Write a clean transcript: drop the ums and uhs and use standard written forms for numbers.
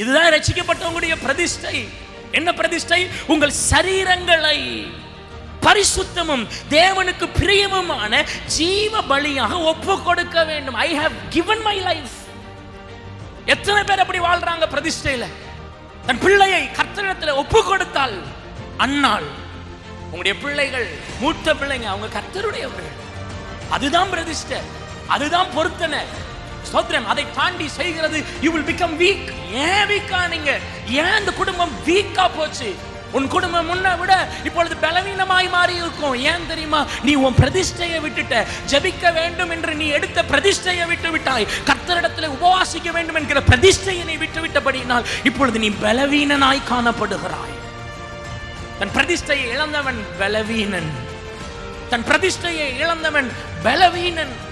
இதுதான் ரட்சிக்கப்பட்டவங்களுடைய பிரதிஷ்டை. என்ன பிரதிஷ்டை? உங்கள் சரீரங்களை பரிசுத்தமும் தேவனுக்கு பிரியமுமான ஜீவ பலியாக ஒப்பு கொடுக்க வேண்டும். I have given my life. எத்தனை பேர் அப்படி வாழ்றாங்க பிரதிஷ்டையில? தன் பிள்ளையை கர்த்தரிடத்தில் ஒப்பு கொடுத்தால் அன்னாள் உங்களுடைய பிள்ளைகள், மூத்த பிள்ளைங்க, அவங்க கர்த்தருடையவர்கள். அதுதான் பிரதிஷ்டை, அதுதான் பொருத்தனை. ஸ்தோத்திரம். அதை தாண்டி செய்கிறது you will become weak. ஏன் வீக்கா நீங்க? ஏன் இந்த குடும்பம் வீக்கா போச்சு? உன் குடும்பம் முன்ன விட இப்பொழுது பலவீனமாய் மாறி இருக்கும். ஏன் தெரியுமா? நீ உன் பிரதிஷ்டையை விட்டுட்ட. ஜெபிக்க வேண்டும் என்று நீ எடுத்த பிரதிஷ்டையை விட்டு விட்டாய். கர்த்தரிடத்தில் உபவாசிக்க வேண்டும் என்கிற பிரதிஷ்டையை நீ விட்டு விட்டபடியினால் இப்பொழுது நீ பலவீனனாய் காணப்படுகிறாய். தன் பிரதிஷ்டையை இழந்தவன் பலவீனன். தன் பிரதிஷ்டையை இழந்தவன் பலவீனன்.